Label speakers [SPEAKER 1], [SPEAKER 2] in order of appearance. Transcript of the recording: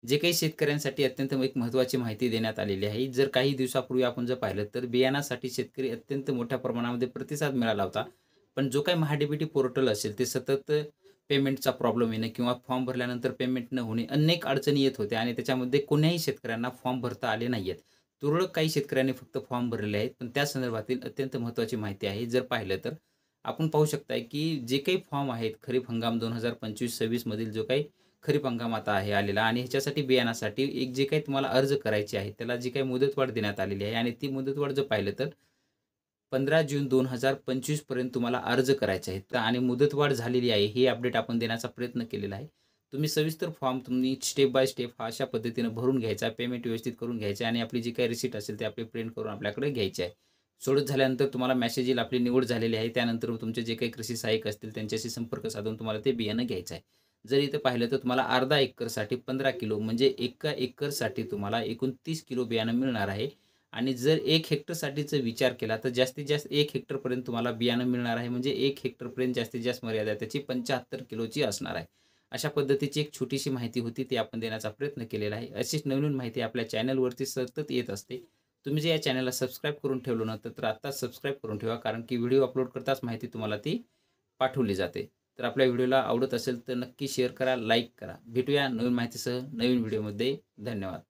[SPEAKER 1] जे काही शेतकऱ्यांसाठी अत्यंत एक महत्त्वाची माहिती देण्यात आलेली आहे. जर काही दिवसापूर्वी आपण जर पाहिलं तर बियाणासाठी शेतकरी अत्यंत मोठ्या प्रमाणामध्ये प्रतिसाद मिळाला होता. पण जो काही महा-डी-बी-टी पोर्टल असेल ते सतत पेमेंटचा प्रॉब्लेम येणं किंवा फॉर्म भरल्यानंतर पेमेंट न होणे अनेक अडचणी येत होत्या आणि त्याच्यामध्ये कोण्याही शेतकऱ्यांना फॉर्म भरता आले नाहीयेत. तुरळक काही शेतकऱ्यांनी फक्त फॉर्म भरलेले आहेत. पण त्या संदर्भातील अत्यंत महत्त्वाची माहिती आहे. जर पाहिलं तर आपण पाहू शकता की जे काही फॉर्म आहेत खरीप हंगाम 2025-26 मधील जो काही खरीप हंगाम आता आहे आलेला आणि ह्याच्यासाठी बियाणासाठी एक जे काही तुम्हाला अर्ज करायचे आहे, त्याला जी काही मुदतवाढ देण्यात आलेली आहे आणि ती मुदतवाढ जर पाहिलं तर 15 जून 2025 पर्यंत तुम्हाला अर्ज करायचे आहेत आणि मुदतवाढ झालेली आहे, ही अपडेट आपण देण्याचा प्रयत्न केलेला आहे. तुम्ही सविस्तर फॉर्म तुम्ही स्टेप बाय स्टेप अशा पद्धतीनं भरून घ्यायचा, पेमेंट व्यवस्थित करून घ्यायचं आणि आपली जी काही रिसीट असेल, ते आपली प्रिंट करून आपल्याकडे घ्यायची आहे. सोडत झाल्यानंतर तुम्हाला मेसेज येईल आपली निवड झालेली आहे. त्यानंतर तुमचे जे काही कृषी सहाय्यक असतील त्यांच्याशी संपर्क साधून तुम्हाला ते बियाणं घ्यायचं आहे. जर इथं पाहिलं तर तुम्हाला अर्धा एकरसाठी 15 किलो म्हणजे एका एकरसाठी तुम्हाला एकूण 30 किलो बियाणं मिळणार आहे आणि जर 1 हेक्टरसाठीचा विचार केला तर जास्तीत जास्त 1 हेक्टरपर्यंत तुम्हाला बियाणं मिळणार आहे. म्हणजे 1 हेक्टरपर्यंत जास्तीत जास्त मर्यादा त्याची 75 किलोची असणार आहे. अशा पद्धतीची एक छोटीशी माहिती होती ती आपण देण्याचा प्रयत्न केलेला आहे. अशीच नवीन माहिती आपल्या चॅनलवरती सतत येत असते. तुम्ही जर या चॅनलला सबस्क्राईब करून ठेवलं नव्हतं तर आत्ताच सबस्क्राईब करून ठेवा कारण की व्हिडिओ अपलोड करताच माहिती तुम्हाला ती पाठवली जाते. तर आपल्या व्हिडिओला आवडत असेल तर नक्की शेअर करा, लाईक करा. भेटूया नवीन माहितीसह नवीन व्हिडिओमध्ये. धन्यवाद.